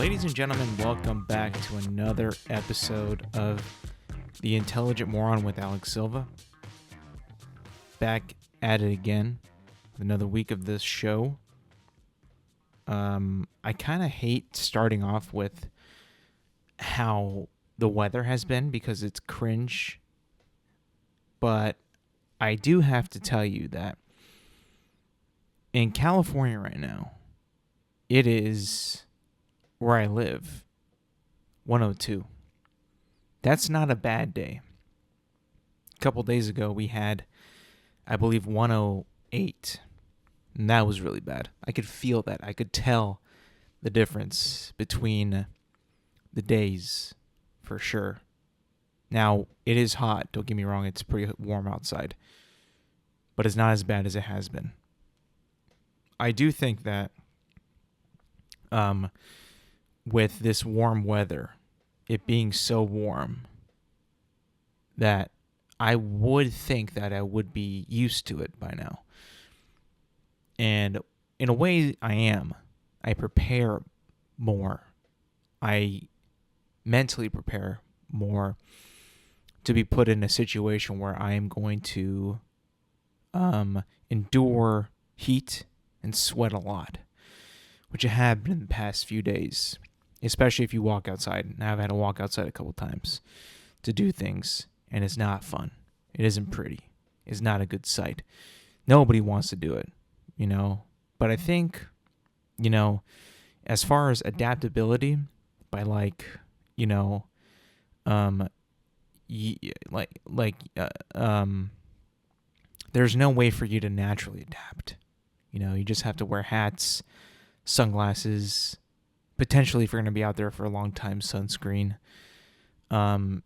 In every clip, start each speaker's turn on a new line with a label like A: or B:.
A: Ladies and gentlemen, welcome back to another episode of The Intelligent Moron with Alex Silva. Back at it again with another week of this show. I kind of hate starting off with how the weather has been because it's cringe. But I do have to tell you that in California right now, it is where I live, 102. That's not a bad day. A couple days ago, we had, I believe, 108. And that was really bad. I could feel that. I could tell the difference between the days, for sure. Now, it is hot. Don't get me wrong. It's pretty warm outside. But it's not as bad as it has been. I do think that with this warm weather, it being so warm, that I would think that I would be used to it by now. And in a way, I am. I prepare more. I mentally prepare more to be put in a situation where I am going to endure heat and sweat a lot, which I have been in the past few days, especially if you walk outside. And I've had to walk outside a couple times to do things, and it's not fun. It isn't pretty. It's not a good sight. Nobody wants to do it, But I think, as far as adaptability, by there's no way for you to naturally adapt. You just have to wear hats, sunglasses, potentially if you're going to be out there for a long time, sunscreen,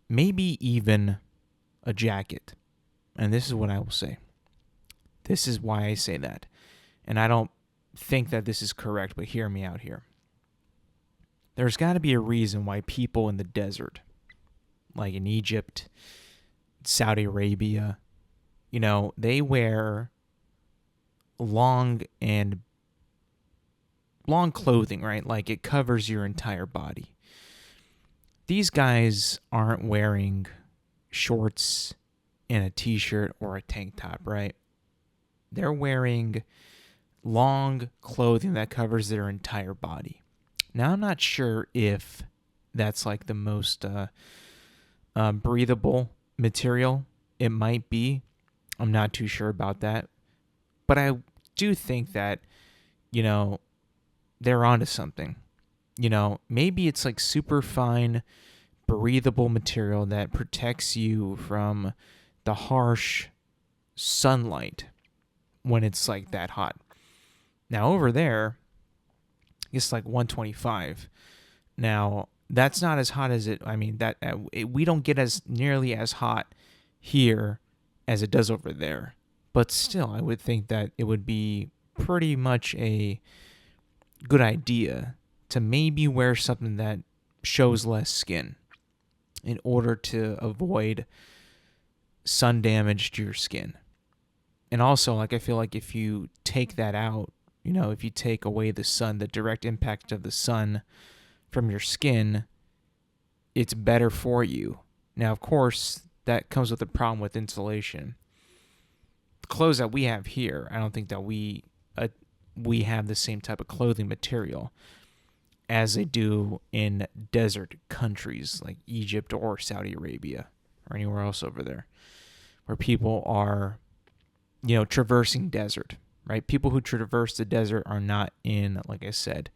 A: maybe even a jacket. And this is what I will say. This is why I say that. And I don't think that this is correct, but hear me out here. There's got to be a reason why people in the desert, like in Egypt, Saudi Arabia, they wear long clothing, right? Like it covers your entire body. These guys aren't wearing shorts and a t-shirt or a tank top, right? They're wearing long clothing that covers their entire body. Now, I'm not sure if that's like the most breathable material. It might be. I'm not too sure about that. But I do think that, they're onto something. Maybe it's like super fine, breathable material that protects you from the harsh sunlight when it's like that hot. Now over there, it's like 125. Now that's not as hot as we don't get as nearly as hot here as it does over there. But still, I would think that it would be pretty much a good idea to maybe wear something that shows less skin in order to avoid sun damage to your skin. And also, I feel like if you take that out, if you take away the sun, the direct impact of the sun from your skin, it's better for you. Now, of course, that comes with a problem with insulation. The clothes that we have here, I don't think that we have the same type of clothing material as they do in desert countries like Egypt or Saudi Arabia or anywhere else over there, where people are, traversing desert, right? People who traverse the desert are not in, like I said,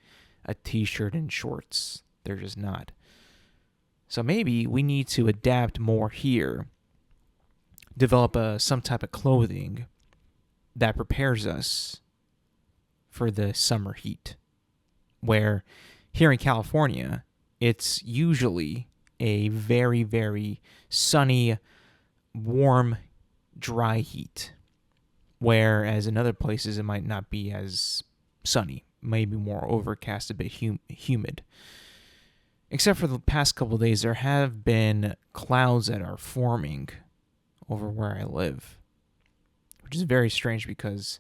A: a t-shirt and shorts. They're just not. So maybe we need to adapt more here, develop some type of clothing that prepares us for the summer heat, where here in California, it's usually a very, very sunny, warm, dry heat, whereas in other places it might not be as sunny, maybe more overcast, a bit humid. Except for the past couple of days, there have been clouds that are forming over where I live, which is very strange because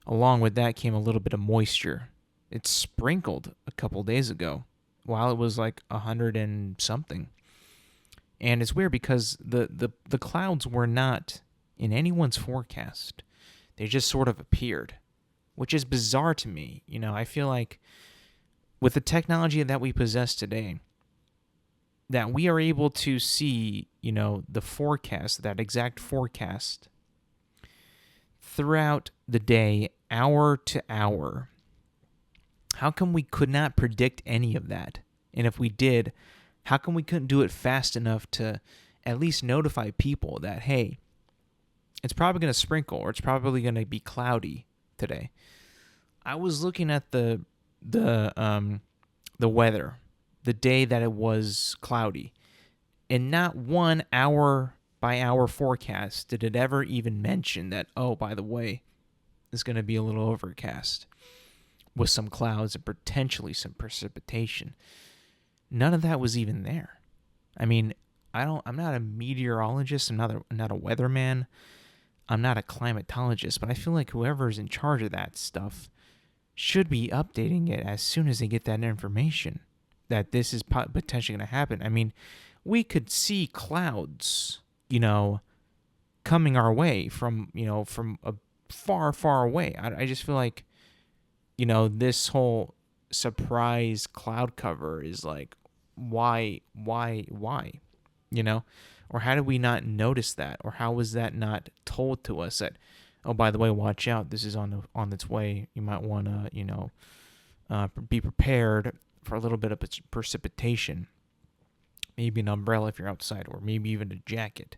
A: along with that came a little bit of moisture. It sprinkled a couple days ago while it was like 100 and something. And it's weird because the clouds were not in anyone's forecast. They just sort of appeared, which is bizarre to me. I feel like with the technology that we possess today, that we are able to see, the forecast, that exact forecast throughout the day, hour to hour. How come we could not predict any of that? And if we did, how come we couldn't do it fast enough to at least notify people that, hey, it's probably going to sprinkle or it's probably going to be cloudy today? I was looking at the weather the day that it was cloudy, and not 1 hour by hour forecast did it ever even mention that, oh, by the way, it's going to be a little overcast with some clouds and potentially some precipitation. None of that was even there. I mean, I'm not a meteorologist, I'm not a weatherman, I'm not a climatologist, but I feel like whoever's in charge of that stuff should be updating it as soon as they get that information that this is potentially going to happen. I mean, we could see clouds, coming our way from a far, far away. I just feel like, this whole surprise cloud cover is like, why, or how did we not notice that? Or how was that not told to us that, oh, by the way, watch out, this is on its way. You might want to, be prepared for a little bit of precipitation. Maybe an umbrella if you're outside, or maybe even a jacket.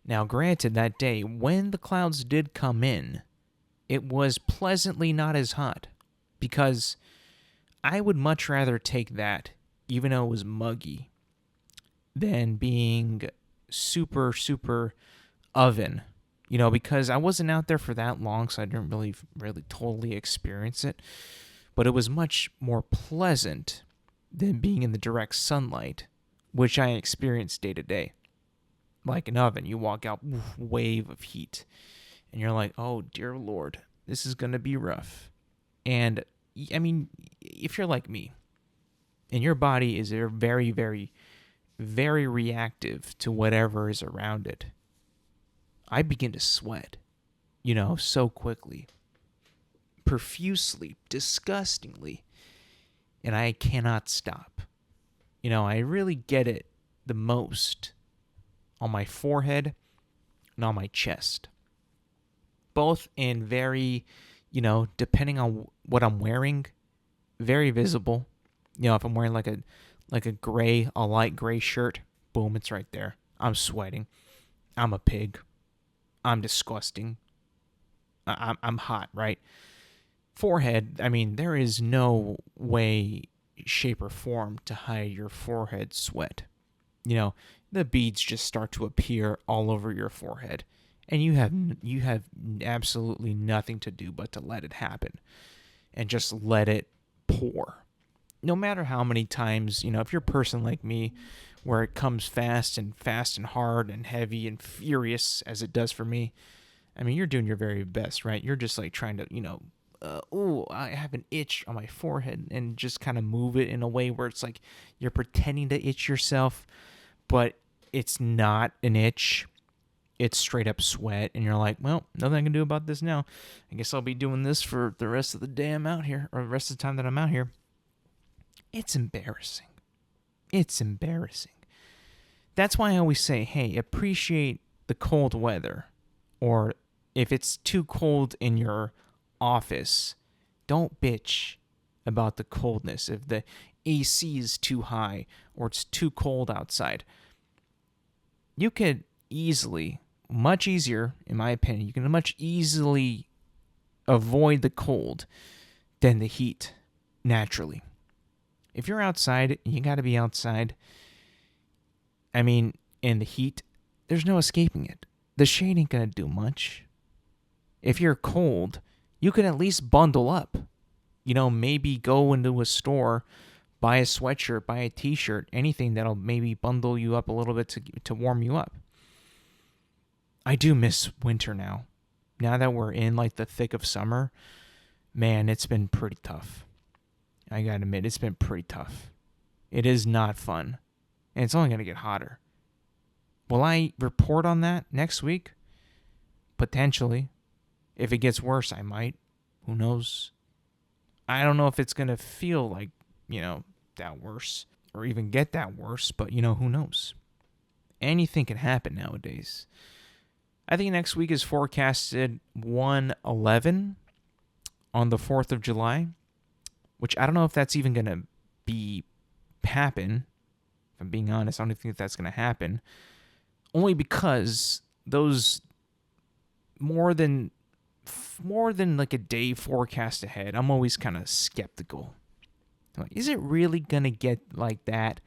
A: Now, granted, that day, when the clouds did come in, it was pleasantly not as hot, because I would much rather take that, even though it was muggy, than being super, super oven. Because I wasn't out there for that long, so I didn't really totally experience it. But it was much more pleasant than being in the direct sunlight, which I experienced day to day. Like an oven, you walk out, wave of heat, and you're like, oh, dear Lord, this is going to be rough. And, I mean, if you're like me, and your body is very, very, very reactive to whatever is around it, I begin to sweat, so quickly, profusely, disgustingly, and I cannot stop. I really get it the most on my forehead and on my chest. Both in very, depending on what I'm wearing, very visible. If I'm wearing like a light gray shirt, boom, it's right there. I'm sweating. I'm a pig. I'm disgusting. I'm hot, right? Forehead, I mean, there is no way, shape, or form to hide your forehead sweat. The beads just start to appear all over your forehead, and you have absolutely nothing to do but to let it happen and just let it pour. No matter how many times, if you're a person like me, where it comes fast and hard and heavy and furious as it does for me, I mean, you're doing your very best, right? You're just like trying to, I have an itch on my forehead, and just kind of move it in a way where it's like you're pretending to itch yourself, but it's not an itch. It's straight up sweat, and you're like, well, nothing I can do about this now. I guess I'll be doing this for the rest of the day I'm out here, or the rest of the time that I'm out here. It's embarrassing. It's embarrassing. That's why I always say, hey, appreciate the cold weather. Or if it's too cold in your office, don't bitch about the coldness. If the AC is too high or it's too cold outside, you could easily, much easier, in my opinion, you can much easily avoid the cold than the heat naturally. If you're outside, you got to be outside. I mean, in the heat, there's no escaping it. The shade ain't going to do much. If you're cold, you can at least bundle up. Maybe go into a store, buy a sweatshirt, buy a t-shirt, anything that'll maybe bundle you up a little bit to warm you up. I do miss winter now. Now that we're in like the thick of summer, man, it's been pretty tough. I gotta admit, it's been pretty tough. It is not fun. And it's only going to get hotter. Will I report on that next week? Potentially. If it gets worse, I might. Who knows? I don't know if it's going to feel like, that worse or even get that worse, but, who knows? Anything can happen nowadays. I think next week is forecasted 111 on the 4th of July, which I don't know if that's even going to happen. If I'm being honest, I don't think that's going to happen. Only because those more than like a day forecast ahead, I'm always kind of skeptical. Like, is it really going to get like that?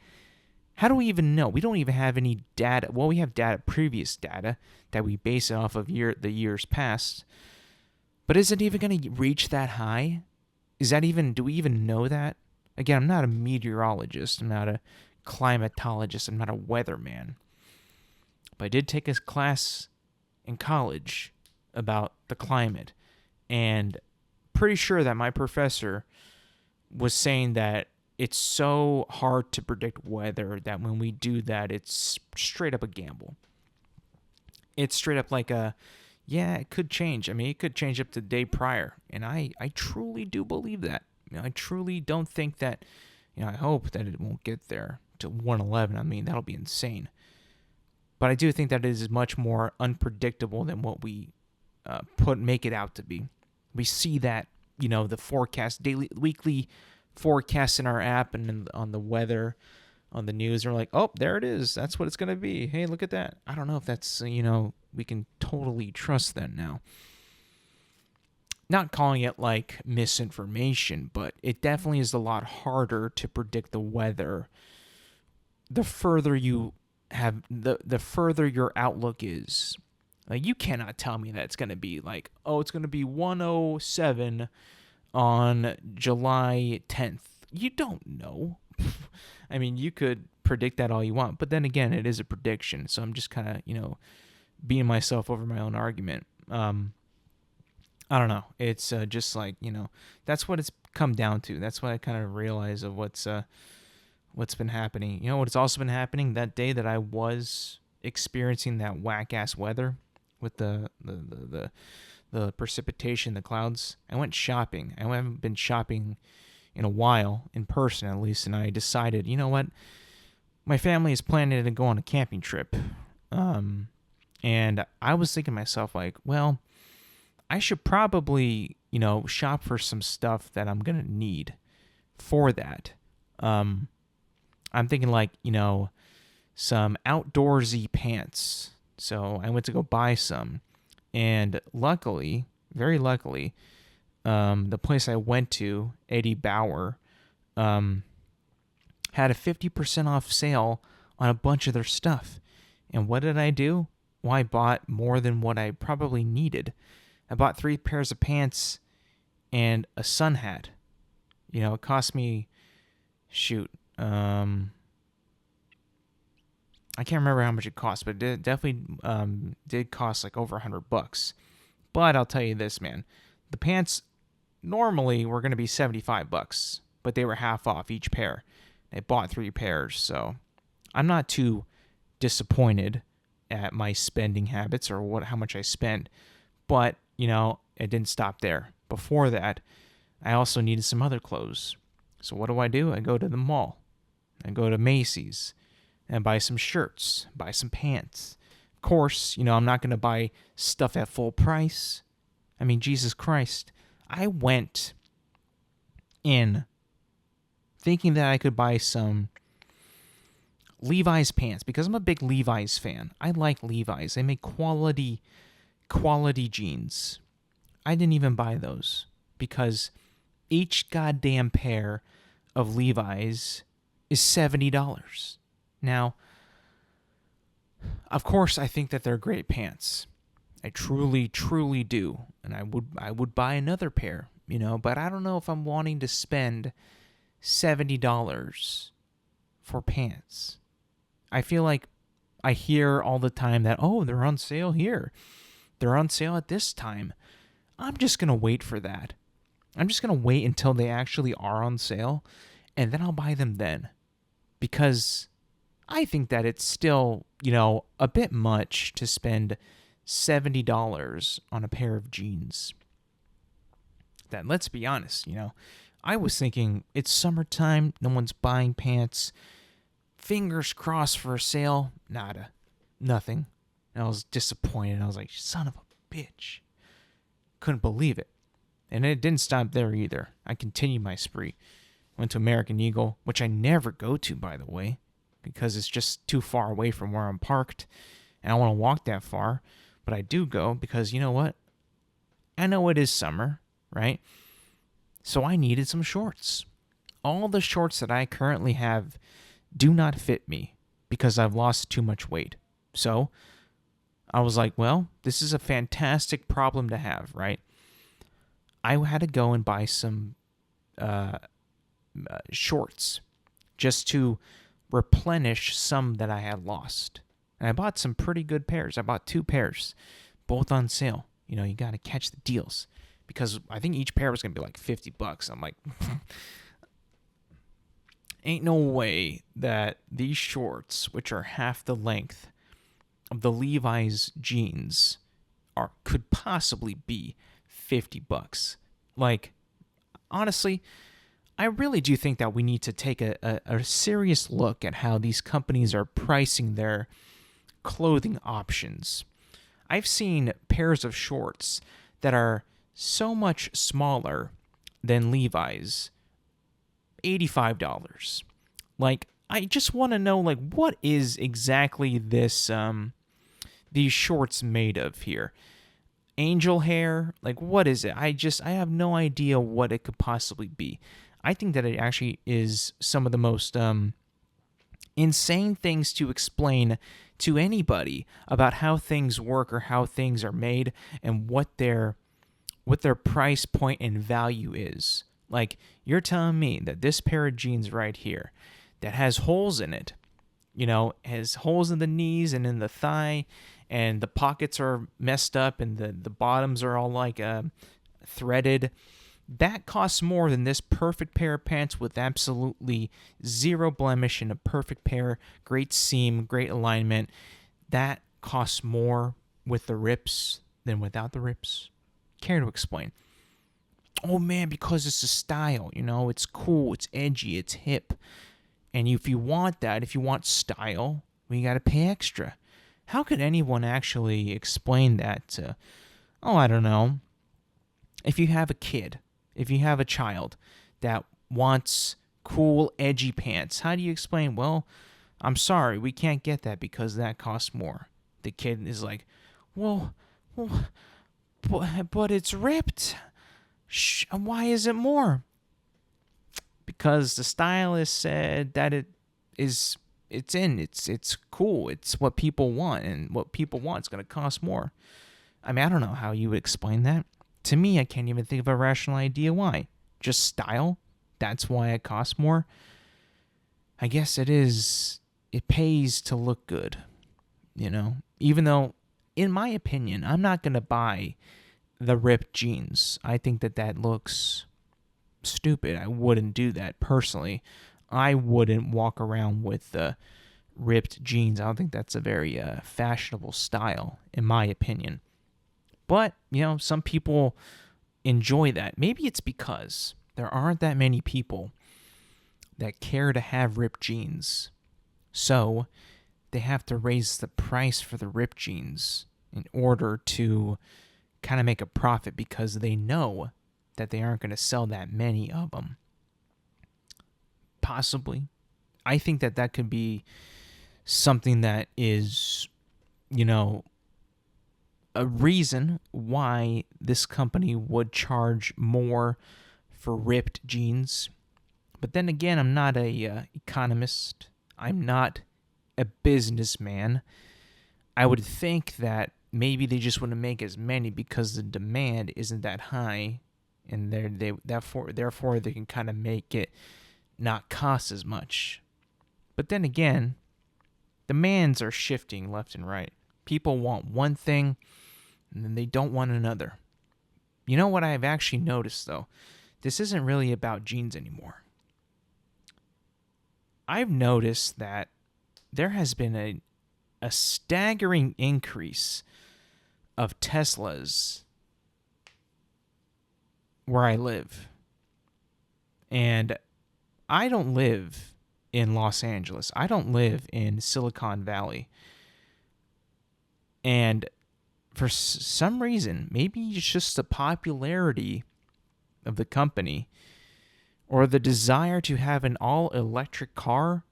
A: How do we even know? We don't even have any data. Well, we have previous data that we base it off of the years past. But is it even going to reach that high? Do we even know that? Again, I'm not a meteorologist. I'm not a climatologist. I'm not a weatherman. But I did take a class in college about the climate. And pretty sure that my professor was saying that it's so hard to predict weather that when we do that, it's straight up a gamble. It's straight up like it could change. I mean, it could change up to the day prior. And I truly do believe that. I truly don't think that, I hope that it won't get there to 111. I mean, that'll be insane. But I do think that it is much more unpredictable than what we make it out to be. We see that, the forecast, weekly forecast in our app and on the weather, on the news, and we're like, oh, there it is. That's what it's going to be. Hey, look at that. I don't know if that's, we can totally trust that now. Not calling it like misinformation, but it definitely is a lot harder to predict the weather the further you have, the further your outlook is. Like, you cannot tell me that it's going to be like, oh, it's going to be 107 on July 10th. You don't know. I mean, you could predict that all you want, but then again, it is a prediction. So I'm just kind of, beating myself over my own argument. I don't know. It's just like, that's what it's come down to. That's what I kind of realize of what's been happening. What's also been happening that day that I was experiencing that whack-ass weather with the precipitation, the clouds. I went shopping. I haven't been shopping in a while, in person at least, and I decided, you know what? My family is planning to go on a camping trip. And I was thinking to myself, like, well, I should probably, shop for some stuff that I'm going to need for that. I'm thinking like, some outdoorsy pants. So I went to go buy some. And luckily, very luckily, the place I went to, Eddie Bauer, had a 50% off sale on a bunch of their stuff. And what did I do? Well, I bought more than what I probably needed. I bought 3 pairs of pants and a sun hat. It cost me, I can't remember how much it cost, but it definitely did cost like over $100. But I'll tell you this, man. The pants normally were going to be $75, but they were half off each pair. I bought 3 pairs, so I'm not too disappointed at my spending habits or how much I spend. But, it didn't stop there. Before that, I also needed some other clothes. So what do? I go to the mall. I go to Macy's and buy some shirts, buy some pants. Of course, I'm not going to buy stuff at full price. I mean, Jesus Christ. I went in thinking that I could buy some Levi's pants because I'm a big Levi's fan. I like Levi's. They make quality jeans. I didn't even buy those because each goddamn pair of Levi's is $70. Now, of course, I think that they're great pants. I truly, truly do. And I would buy another pair, but I don't know if I'm wanting to spend $70 for pants. I feel like I hear all the time that, oh, they're on sale here. They're on sale at this time. I'm just going to wait for that. I'm just going to wait until they actually are on sale, and then I'll buy them then. because I think that it's still, a bit much to spend $70 on a pair of jeans. That, let's be honest, I was thinking it's summertime, no one's buying pants. Fingers crossed for a sale. Nada. Nothing. And I was disappointed. I was like, son of a bitch. Couldn't believe it. And it didn't stop there either. I continued my spree. Went to American Eagle, which I never go to, by the way, because it's just too far away from where I'm parked. And I don't want to walk that far. But I do go because, you know what? I know it is summer, right? So I needed some shorts. All the shorts that I currently have do not fit me because I've lost too much weight. So I was like, well, this is a fantastic problem to have, right? I had to go and buy some shorts just to replenish some that I had lost. And I bought some pretty good pairs. I bought 2 pairs, both on sale. You got to catch the deals because I think each pair was going to be like $50. I'm like, ain't no way that these shorts, which are half the length of the Levi's jeans, could possibly be $50. Like, honestly, I really do think that we need to take a serious look at how these companies are pricing their clothing options. I've seen pairs of shorts that are so much smaller than Levi's, $85. Like, I just want to know, like, what is exactly this these shorts made of here? Angel hair? Like, what is it? I have no idea what it could possibly be. I think that it actually is some of the most insane things to explain to anybody about how things work or how things are made and what their price point and value is. Like, you're telling me that this pair of jeans right here that has holes in it, has holes in the knees and in the thigh, and the pockets are messed up and the bottoms are all like threaded, that costs more than this perfect pair of pants with absolutely zero blemish and a perfect pair, great seam, great alignment. That costs more with the rips than without the rips. Care to explain? Oh man, because it's a style, it's cool, it's edgy, it's hip. And if you want that, if you want style, well, you got to pay extra. How could anyone actually explain that to, I don't know, if you have a kid, if you have a child that wants cool, edgy pants, how do you explain, well, I'm sorry, we can't get that because that costs more? The kid is like, well but it's ripped. Why is it more? Because the stylist said that it's cool. It's what people want, and what people want is going to cost more. I mean, I don't know how you would explain that. To me, I can't even think of a rational idea why. Just style? That's why it costs more? I guess it is. It pays to look good, Even though, in my opinion, I'm not going to buy the ripped jeans. I think that looks stupid. I wouldn't do that personally. I wouldn't walk around with the ripped jeans. I don't think that's a very fashionable style, in my opinion. But, some people enjoy that. Maybe it's because there aren't that many people that care to have ripped jeans. So they have to raise the price for the ripped jeans in order to kind of make a profit because they know that they aren't going to sell that many of them. Possibly. I think that could be something that is, a reason why this company would charge more for ripped jeans. But then again, I'm not a economist. I'm not a businessman. I would think that maybe they just wouldn't make as many because the demand isn't that high, and therefore they can kind of make it not cost as much. But then again, demands are shifting left and right. People want one thing, and then they don't want another. You know what I've actually noticed, though? This isn't really about jeans anymore. I've noticed that there has been a staggering increase of Teslas where I live. And I don't live in Los Angeles. I don't live in Silicon Valley. And for some reason, maybe it's just the popularity of the company or the desire to have an all-electric car,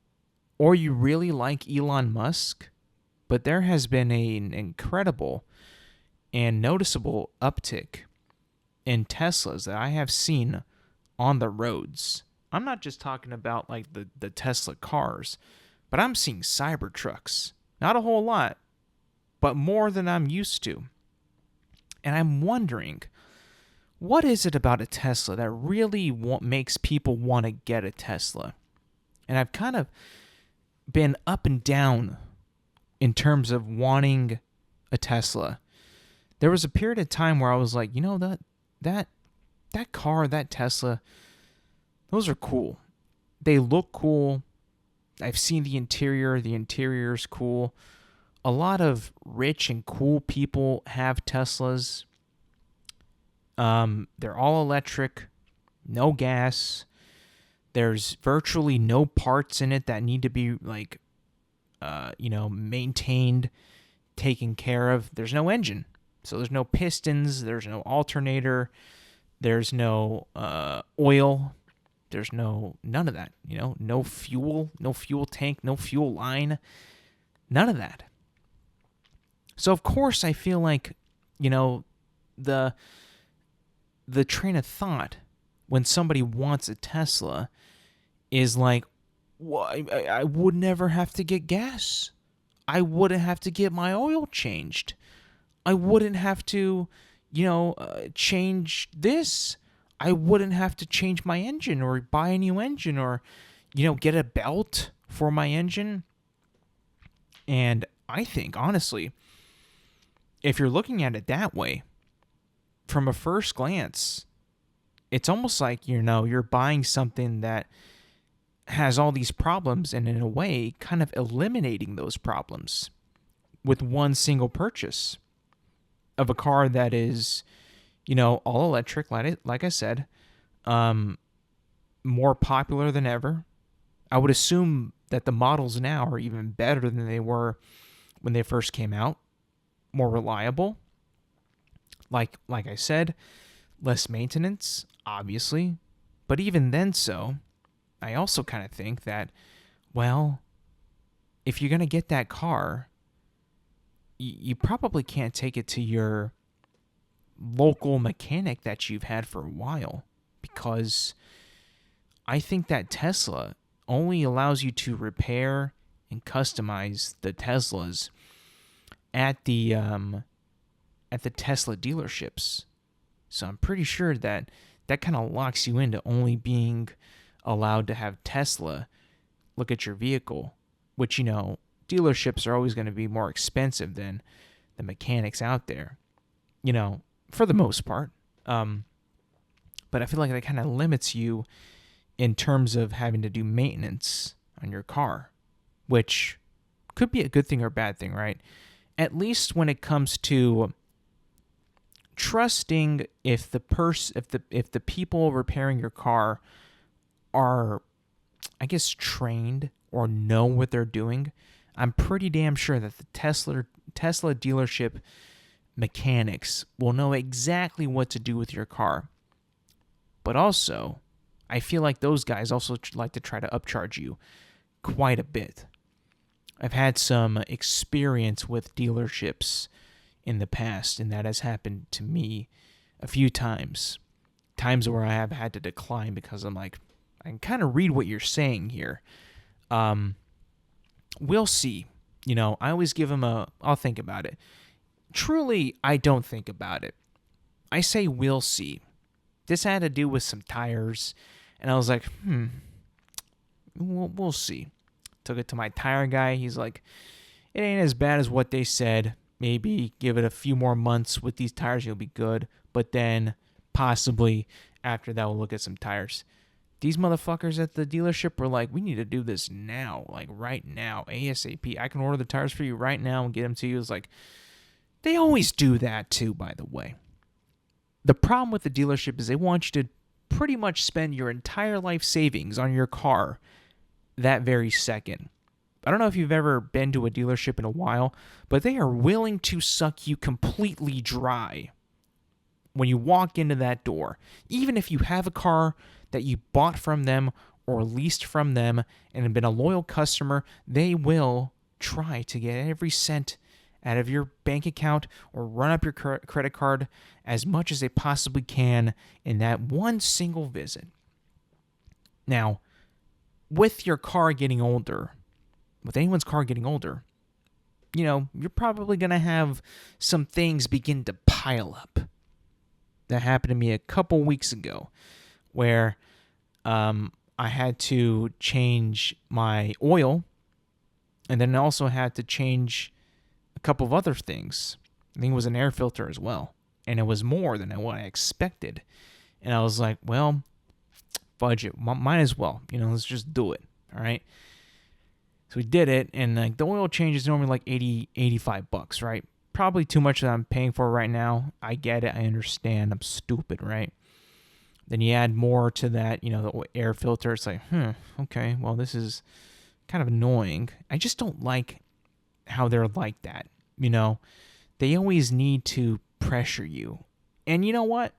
A: or you really like Elon Musk, but there has been an incredible and noticeable uptick in Teslas that I have seen on the roads. I'm not just talking about like the Tesla cars, but I'm seeing Cybertrucks. Not a whole lot, but more than I'm used to. And I'm wondering, what is it about a Tesla that really makes people want to get a Tesla? And I've kind of been up and down in terms of wanting a Tesla. There was a period of time where I was like, that car, that Tesla, those are cool. They look cool. I've seen the interior. The interior's cool. A lot of rich and cool people have Teslas. They're all electric, no gas. There's virtually no parts in it that need to be maintained, taken care of. There's no engine. So there's no pistons, there's no alternator, there's no oil, there's none of that, no fuel tank, no fuel line, none of that. So of course I feel like, the train of thought when somebody wants a Tesla is like, well, I would never have to get gas. I wouldn't have to get my oil changed. I wouldn't have to, change this. I wouldn't have to change my engine or buy a new engine or, get a belt for my engine. And I think, honestly, if you're looking at it that way, from a first glance, it's almost like, you're buying something that has all these problems and in a way kind of eliminating those problems with one single purchase of a car that is, all electric, like I said, more popular than ever. I would assume that the models now are even better than they were when they first came out, more reliable. Like I said, less maintenance, obviously, but even then I also kind of think that, well, if you're going to get that car, you probably can't take it to your local mechanic that you've had for a while, because I think that Tesla only allows you to repair and customize the Teslas at the Tesla dealerships. So I'm pretty sure that kind of locks you into only being allowed to have Tesla look at your vehicle, which, dealerships are always going to be more expensive than the mechanics out there, for the most part. But I feel like that kind of limits you in terms of having to do maintenance on your car, which could be a good thing or a bad thing, right? At least when it comes to trusting if the people repairing your car are, I guess, trained or know what they're doing. I'm pretty damn sure that the Tesla dealership mechanics will know exactly what to do with your car. But also, I feel like those guys also like to try to upcharge you quite a bit. I've had some experience with dealerships in the past, and that has happened to me a few times. Times where I have had to decline because I'm like, I can kind of read what you're saying here. We'll see. I always give them I'll think about it. Truly, I don't think about it. I say we'll see. This had to do with some tires, and I was like, we'll see. Took it to my tire guy. He's like, it ain't as bad as what they said. Maybe give it a few more months with these tires, you'll be good. But then possibly after that, we'll look at some tires. These motherfuckers at the dealership were like, we need to do this now, like right now, ASAP. I can order the tires for you right now and get them to you. It's like, they always do that too, by the way. The problem with the dealership is they want you to pretty much spend your entire life savings on your car that very second. I don't know if you've ever been to a dealership in a while, but they are willing to suck you completely dry when you walk into that door. Even if you have a car that you bought from them or leased from them and have been a loyal customer, they will try to get every cent out of your bank account or run up your credit card as much as they possibly can in that one single visit. Now, with your car getting older, with anyone's car getting older, you're probably going to have some things begin to pile up. That happened to me a couple weeks ago where I had to change my oil and then also had to change a couple of other things. I think it was an air filter as well. And it was more than what I expected. And I was like, well, fudge it. Might as well. Let's just do it. All right. So we did it. And like the oil change is normally like $85, right? Probably too much that I'm paying for right now. I get it. I understand. I'm stupid, right? Then you add more to that, the air filter. It's like, okay, well, this is kind of annoying. I just don't like how they're like that. They always need to pressure you. And you know what?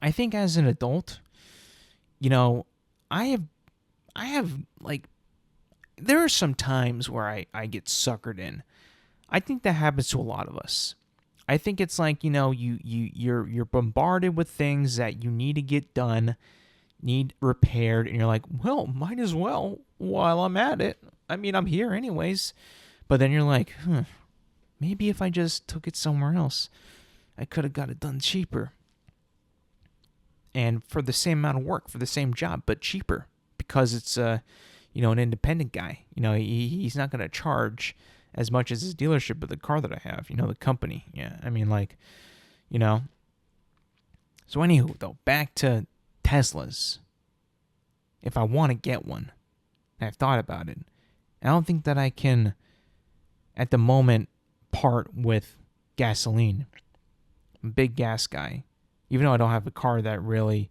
A: I think as an adult, I have like, there are some times where I get suckered in. I think that happens to a lot of us. I think it's like, you're bombarded with things that you need to get done, need repaired, and you're like, well, might as well while I'm at it. I mean, I'm here anyways. But then you're like, maybe if I just took it somewhere else, I could have got it done cheaper. And for the same amount of work, for the same job, but cheaper. Because it's, an independent guy. He's not going to charge as much as his dealership with the car that I have, the company. Yeah, I mean, So anywho, though, back to Teslas. If I want to get one, and I've thought about it, I don't think that I can, at the moment, part with gasoline. I'm a big gas guy. Even though I don't have a car that really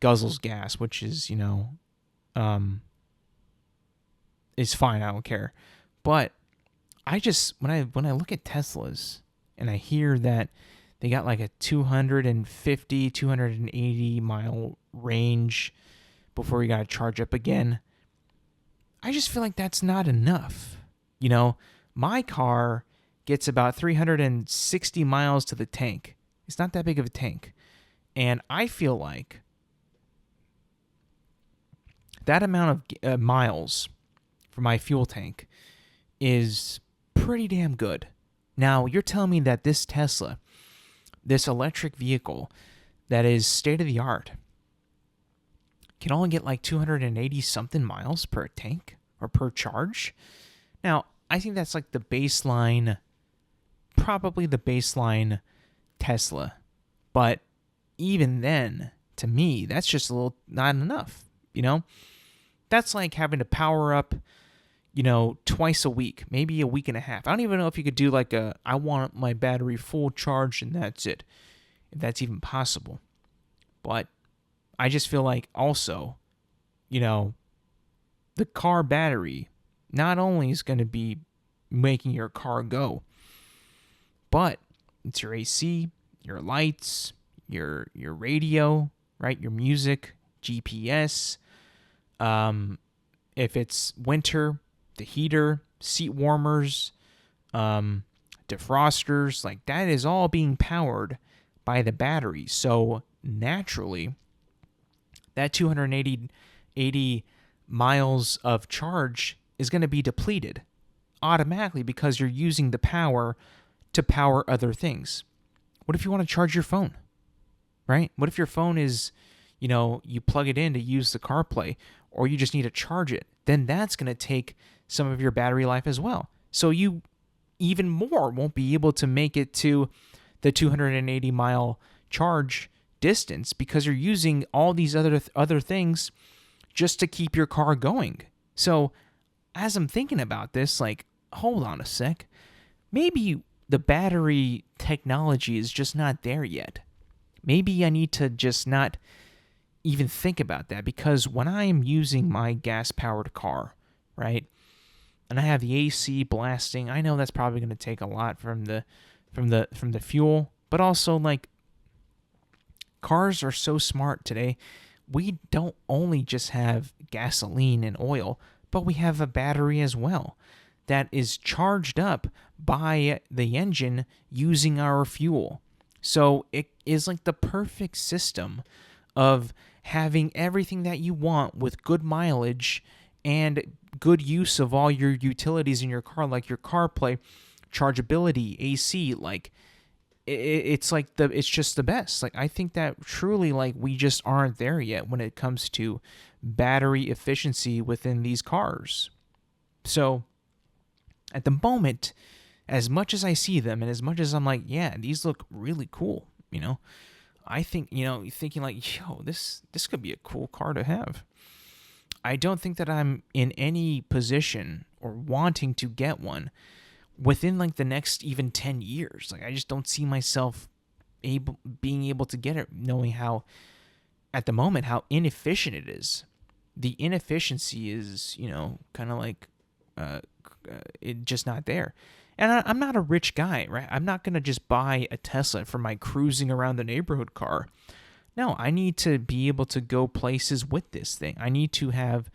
A: guzzles gas, which is, is fine. I don't care. But I just, when I look at Teslas and I hear that they got like a 250, 280 mile range before you got to charge up again, I just feel like that's not enough. My car gets about 360 miles to the tank. It's not that big of a tank. And I feel like that amount of miles for my fuel tank is pretty damn good. Now, you're telling me that this Tesla, this electric vehicle that is state-of-the-art, can only get like 280 something miles per tank or per charge? Now, I think that's like the baseline, probably the baseline Tesla. But even then, to me, that's just a little not enough, That's like having to power up, twice a week, maybe a week and a half. I don't even know if you could do like I want my battery full charged and that's it, if that's even possible. But I just feel like also, the car battery not only is going to be making your car go, but it's your AC, your lights, your radio, right? Your music, GPS. If it's winter, the heater, seat warmers, defrosters, like that is all being powered by the battery. So naturally, that 280 miles of charge is going to be depleted automatically because you're using the power to power other things. What if you want to charge your phone, right? What if your phone is, you plug it in to use the CarPlay, or you just need to charge it? Then that's going to take some of your battery life as well. So you even more won't be able to make it to the 280 mile charge distance because you're using all these other things just to keep your car going. So as I'm thinking about this, like, hold on a sec. Maybe the battery technology is just not there yet. Maybe I need to just not even think about that, because when I am using my gas-powered car, right, and I have the AC blasting, I know that's probably going to take a lot from the fuel, but also, like, cars are so smart today. We don't only just have gasoline and oil, but we have a battery as well that is charged up by the engine using our fuel. So it is like the perfect system of having everything that you want with good mileage and good use of all your utilities in your car, like your CarPlay, chargeability, AC. Like, it's like it's just the best. Like, I think that truly, like, we just aren't there yet when it comes to battery efficiency within these cars. So at the moment, as much as I see them and as much as I'm like, yeah, these look really cool, I think, thinking like, yo, this could be a cool car to have. I don't think that I'm in any position or wanting to get one within like the next even 10 years. Like, I just don't see myself being able to get it, knowing how, at the moment, how inefficient it is. The inefficiency is, kind of like it just not there. And I'm not a rich guy, right? I'm not going to just buy a Tesla for my cruising around the neighborhood car. No, I need to be able to go places with this thing. I need to have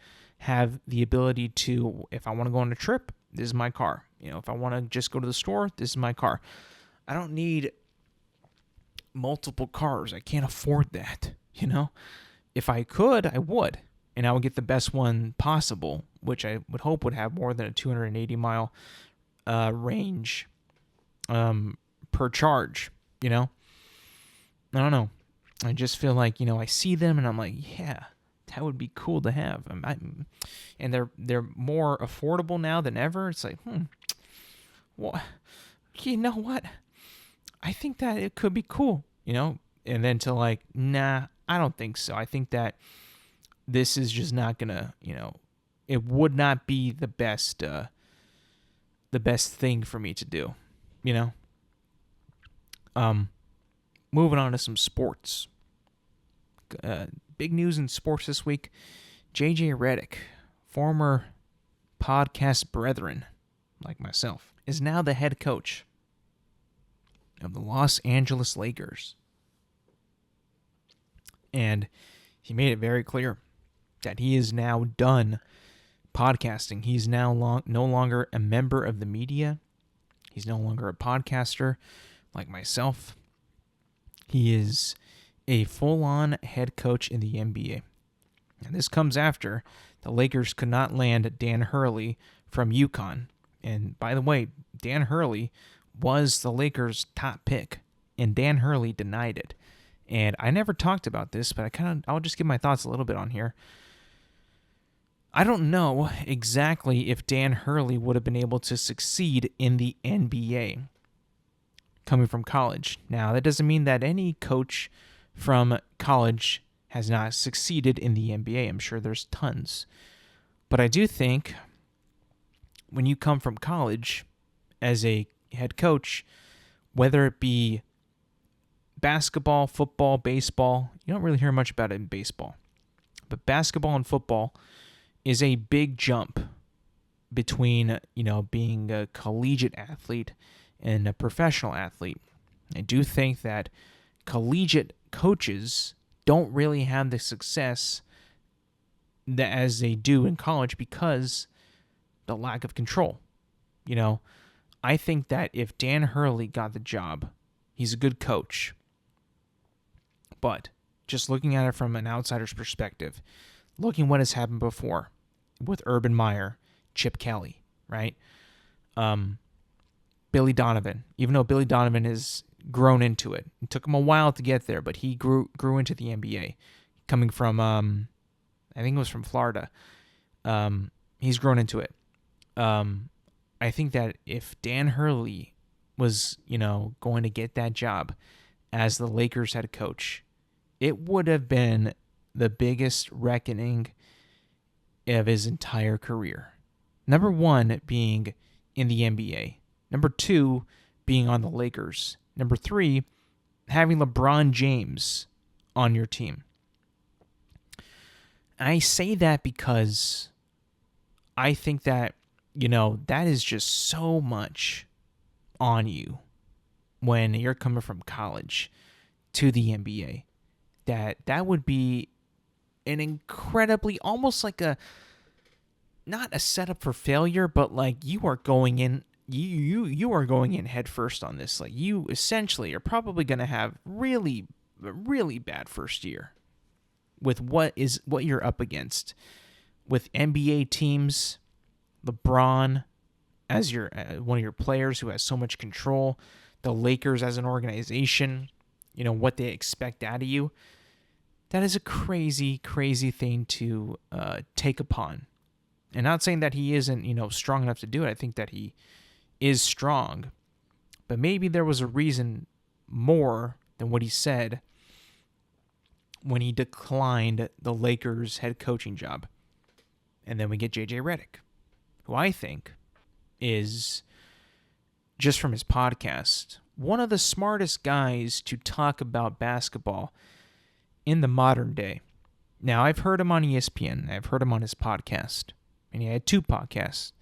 A: the ability to, if I want to go on a trip, this is my car. If I want to just go to the store, this is my car. I don't need multiple cars. I can't afford that, If I could, I would. And I would get the best one possible, which I would hope would have more than a 280-mile range per charge, I don't know. I just feel like, I see them and I'm like, yeah, that would be cool to have. And they're more affordable now than ever. It's like, well, you know what? I think that it could be cool, And then to like, nah, I don't think so. I think that this is just not gonna, it would not be the best thing for me to do, Moving on to some sports. Big news in sports this week. JJ Redick, former podcast brethren like myself, is now the head coach of the Los Angeles Lakers. And he made it very clear that he is now done podcasting. He's now no longer a member of the media. He's no longer a podcaster like myself. He is a full-on head coach in the NBA. And this comes after the Lakers could not land Dan Hurley from UConn. And by the way, Dan Hurley was the Lakers' top pick, and Dan Hurley denied it. And I never talked about this, but I'll just give my thoughts a little bit on here. I don't know exactly if Dan Hurley would have been able to succeed in the NBA coming from college. Now, that doesn't mean that any coach from college has not succeeded in the NBA. I'm sure there's tons. But I do think when you come from college as a head coach, whether it be basketball, football, baseball, you don't really hear much about it in baseball. But basketball and football is a big jump between, being a collegiate athlete and a professional athlete. I do think that collegiate coaches don't really have the success as they do in college because the lack of control. I think that if Dan Hurley got the job, he's a good coach. But just looking at it from an outsider's perspective, looking what has happened before with Urban Meyer, Chip Kelly, right? Billy Donovan, even though Billy Donovan has grown into it. It took him a while to get there, but he grew into the NBA. Coming from, I think it was from Florida. He's grown into it. I think that if Dan Hurley was, going to get that job as the Lakers head coach, it would have been the biggest reckoning of his entire career. Number one being in the NBA. Number two being on the Lakers. Number three, having LeBron James on your team. I say that because I think that, that is just so much on you when you're coming from college to the NBA. That would be an incredibly, almost like not a setup for failure, but like you are going in, you are going in head first on this. Like you essentially are probably going to have really, really bad first year with what you're up against with NBA teams, LeBron as your one of your players who has so much control, the Lakers as an organization, what they expect out of you. That is a crazy, crazy thing to take upon. And not saying that he isn't, strong enough to do it. I think that he is strong. But maybe there was a reason more than what he said when he declined the Lakers head coaching job. And then we get JJ Redick, who I think is, just from his podcast, one of the smartest guys to talk about basketball in the modern day. Now, I've heard him on ESPN. I've heard him on his podcast. And he had two podcasts.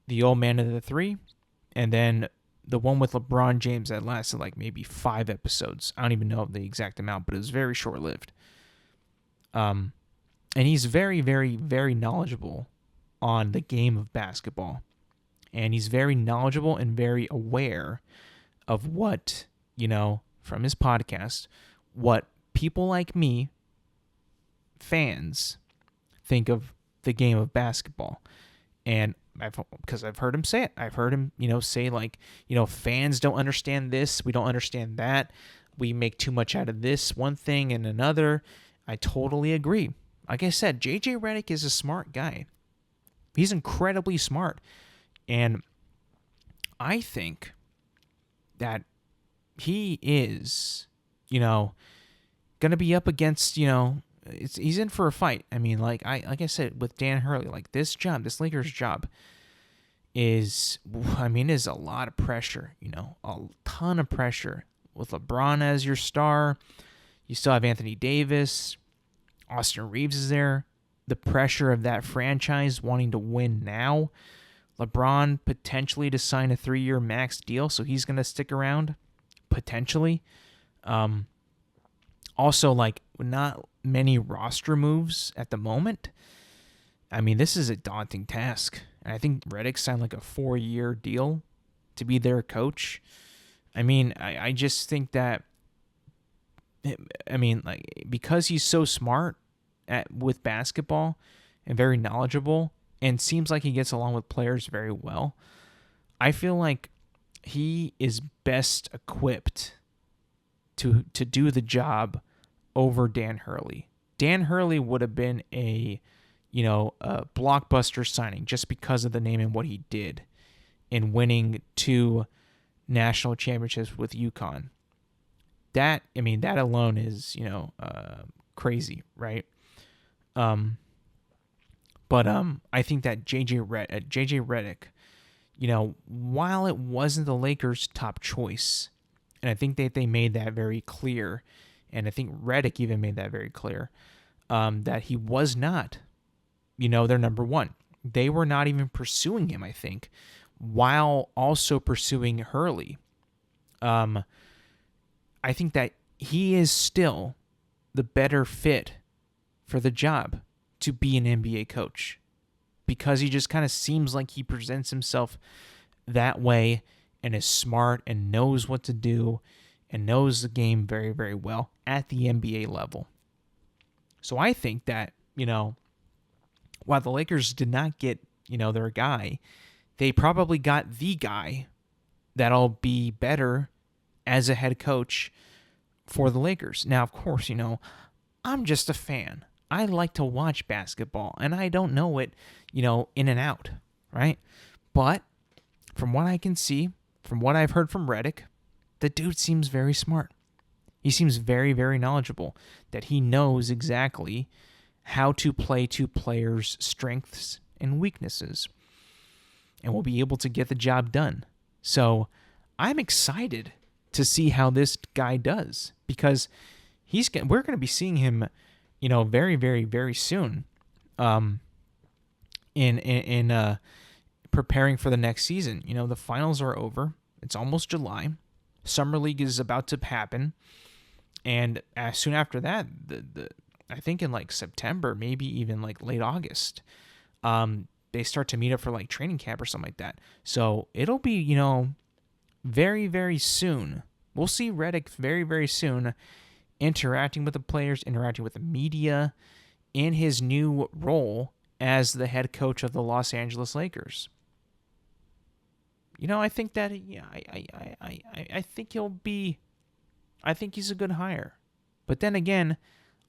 A: The Old Man of the Three, and then the one with LeBron James that lasted like maybe 5 episodes. I don't even know the exact amount, but it was very short-lived. And he's very, very, very knowledgeable on the game of basketball. And he's very knowledgeable and very aware of what, from his podcast, what people like me, fans, think of the game of basketball. And because I've heard him say it. I've heard him, say like, fans don't understand this. We don't understand that. We make too much out of this one thing and another. I totally agree. Like I said, JJ Redick is a smart guy. He's incredibly smart. And I think that he is, going to be up against, he's in for a fight. I mean, like I said, with Dan Hurley, like this Lakers job is a lot of pressure, a ton of pressure. With LeBron as your star, you still have Anthony Davis, Austin Reeves is there. The pressure of that franchise wanting to win now. LeBron potentially to sign a 3-year max deal, so he's going to stick around, potentially. Also, like, not many roster moves at the moment. I mean, this is a daunting task. And I think Redick signed like a 4-year deal to be their coach. I mean, I just think that, because he's so smart with basketball and very knowledgeable and seems like he gets along with players very well, I feel like he is best equipped to do the job over Dan Hurley. Dan Hurley would have been a blockbuster signing just because of the name and what he did in winning 2 national championships with UConn. That alone is, crazy, right? But I think that JJ Redick, while it wasn't the Lakers' top choice, and I think that they made that very clear, and I think Redick even made that very clear, that he was not, their number one. They were not even pursuing him, I think, while also pursuing Hurley. I think that he is still the better fit for the job to be an NBA coach, because he just kind of seems like he presents himself that way and is smart and knows what to do and knows the game very, very well at the NBA level. So I think that, while the Lakers did not get, their guy, they probably got the guy that'll be better as a head coach for the Lakers. Now, of course, I'm just a fan. I like to watch basketball, and I don't know it, in and out, right? But from what I can see, from what I've heard from Redick, the dude seems very smart. He seems very, very knowledgeable, that he knows exactly how to play to players' strengths and weaknesses and will be able to get the job done. So I'm excited to see how this guy does, because we're going to be seeing him, very, very, very soon, in preparing for the next season. The finals are over. It's almost July. Summer League is about to happen, and as soon after that, I think in like September, maybe even like late August, they start to meet up for like training camp or something like that. So it'll be, very, very soon. We'll see Redick very, very soon interacting with the players, interacting with the media in his new role as the head coach of the Los Angeles Lakers. I think that, I think he's a good hire. But then again,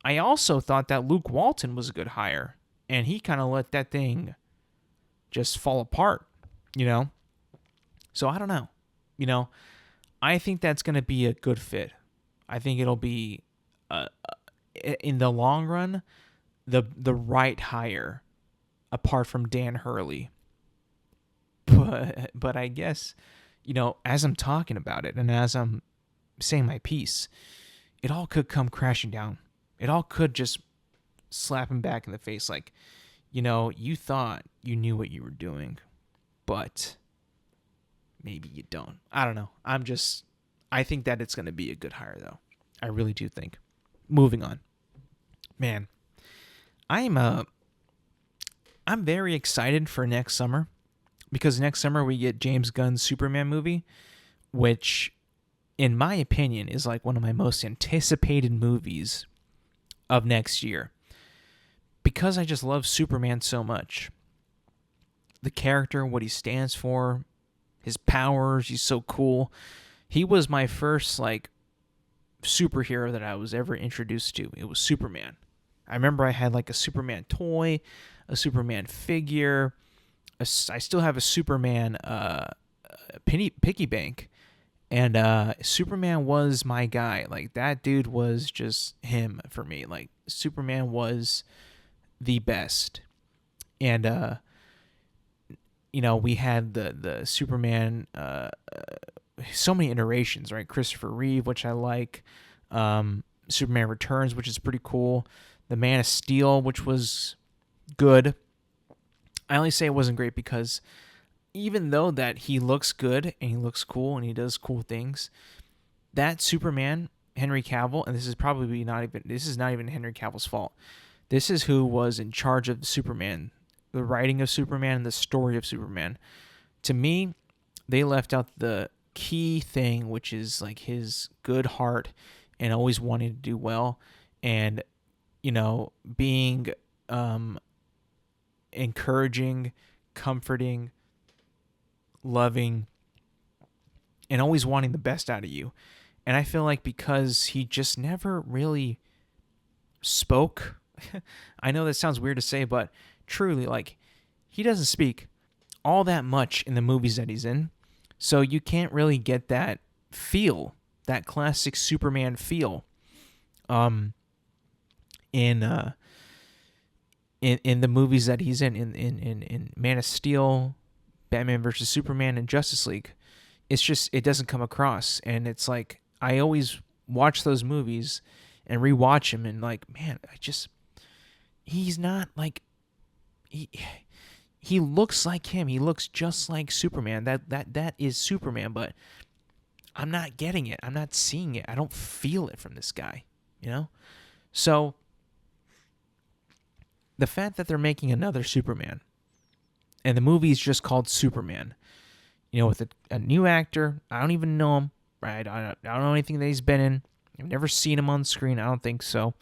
A: I also thought that Luke Walton was a good hire, and he kind of let that thing just fall apart, So I don't know. I think that's going to be a good fit. I think it'll be, in the long run, the right hire, apart from Dan Hurley. But I guess, as I'm talking about it and as I'm saying my piece, it all could come crashing down. It all could just slap him back in the face like, you thought you knew what you were doing, but maybe you don't. I don't know. I think that it's going to be a good hire, though. I really do think. Moving on. Man, I'm very excited for next summer, because next summer we get James Gunn's Superman movie, which, in my opinion, is like one of my most anticipated movies of next year, because I just love Superman so much. The character, what he stands for, his powers, he's so cool. He was my first superhero that I was ever introduced to. It was Superman. I remember I had a Superman toy, a Superman figure. I still have a Superman piggy bank. And Superman was my guy. That dude was just him for me. Superman was the best. And, we had the Superman, so many iterations, right? Christopher Reeve, which I like. Superman Returns, which is pretty cool. The Man of Steel, which was good. I only say it wasn't great because even though that he looks good and he looks cool and he does cool things, that Superman, Henry Cavill, and this is not even Henry Cavill's fault. This is who was in charge of Superman, the writing of Superman and the story of Superman. To me, they left out the key thing, which is his good heart and always wanting to do well, and being encouraging, comforting, loving, and always wanting the best out of you. And I feel like because he just never really spoke, I know that sounds weird to say, but truly, he doesn't speak all that much in the movies that he's in. So you can't really get that feel, that classic Superman feel, in the movies that he's in Man of Steel, Batman vs. Superman, and Justice League. It's just, it doesn't come across. And it's I always watch those movies and rewatch them and man, he's not he looks like him. He looks just like Superman. That is Superman, but I'm not getting it. I'm not seeing it. I don't feel it from this guy, So the fact that they're making another Superman and the movie is just called Superman, with a new actor, I don't even know him, right? I don't know anything that he's been in. I've never seen him on screen. I don't think so.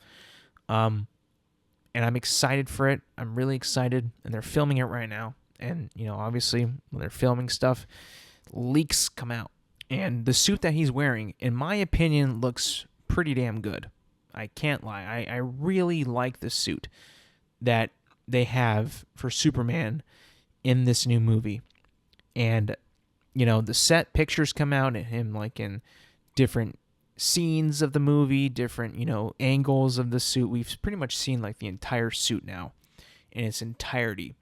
A: And I'm excited for it. I'm really excited. And they're filming it right now. And, obviously, when they're filming stuff, leaks come out. And the suit that he's wearing, in my opinion, looks pretty damn good. I can't lie. I really like the suit that they have for Superman in this new movie. And, the set pictures come out and him, in different scenes of the movie, different, angles of the suit. We've pretty much seen like the entire suit now in its entirety.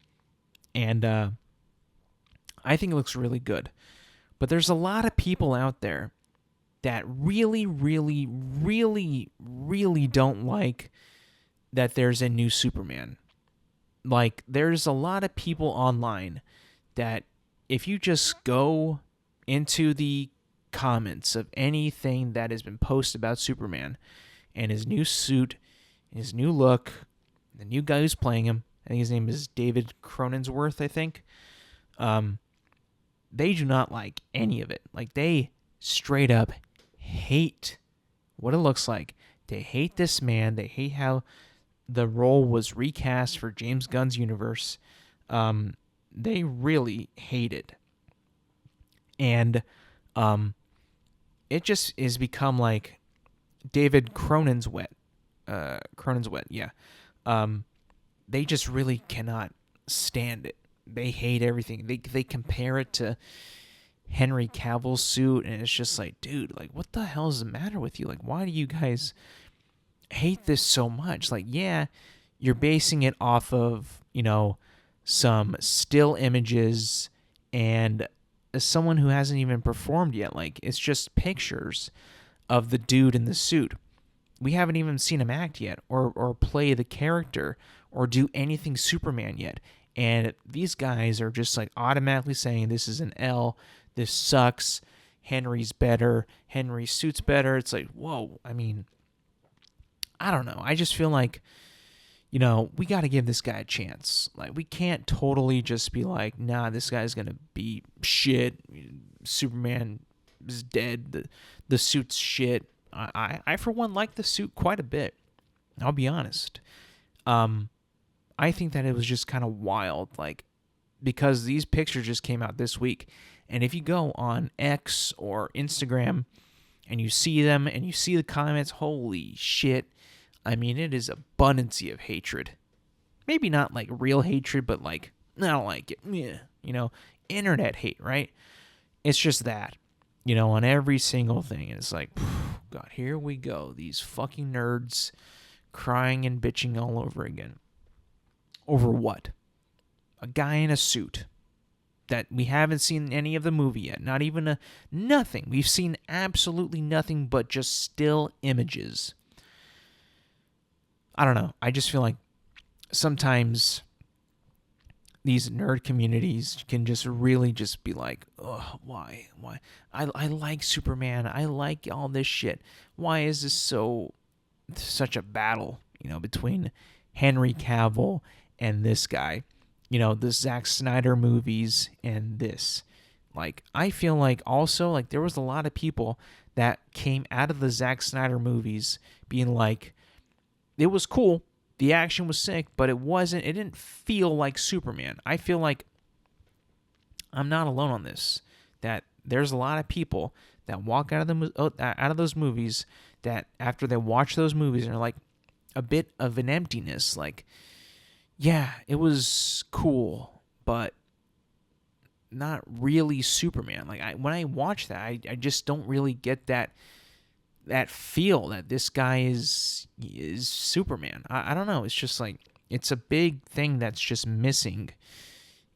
A: And I think it looks really good. But there's a lot of people out there that really, really, really, really don't like that there's a new Superman. Like, there's a lot of people online that if you just go into the comments of anything that has been posted about Superman and his new suit, his new look, the new guy who's playing him, I think his name is David Cronenworth, I think. They do not like any of it. Like, they straight up hate what it looks like. They hate this man. They hate how the role was recast for James Gunn's universe. They really hate it. And it just is become like David Cronenworth, yeah. They just really cannot stand it. They hate everything. They compare it to Henry Cavill's suit, and it's just like, dude, like, what the hell is the matter with you? Like, why do you guys hate this so much? Like, yeah, you're basing it off of, some still images and as someone who hasn't even performed yet. Like, it's just pictures of the dude in the suit. We haven't even seen him act yet or play the character or do anything Superman yet. And these guys are just like automatically saying this is an L, this sucks, Henry's better, Henry's suit's better. It's like, whoa, I mean, I don't know. I just feel like, we got to give this guy a chance. Like, we can't totally just be like, nah, this guy's going to be shit. Superman is dead. The suit's shit. I for one, like the suit quite a bit. I'll be honest. I think that it was just kind of wild, like, because these pictures just came out this week. And if you go on X or Instagram and you see them and you see the comments, holy shit. I mean, it is abundancy of hatred. Maybe not like real hatred, but like, I don't like it. Yeah. Internet hate, right? It's just that, on every single thing. And it's like, God, here we go. These fucking nerds crying and bitching all over again. Over what? A guy in a suit that we haven't seen any of the movie yet. Not even nothing. We've seen absolutely nothing but just still images. I don't know. I just feel like sometimes these nerd communities can just really just be like, oh, why? I like Superman. I like all this shit. Why is this such a battle, between Henry Cavill and this guy? The Zack Snyder movies and this. Like, I feel like also, like, there was a lot of people that came out of the Zack Snyder movies being like, it was cool, the action was sick, but it didn't feel like Superman. I feel like I'm not alone on this, that there's a lot of people that walk out of those movies that after they watch those movies are like a bit of an emptiness, like, yeah, it was cool, but not really Superman. Like, when I watch that, I just don't really get that feel that this guy is Superman. I don't know. It's just like, it's a big thing that's just missing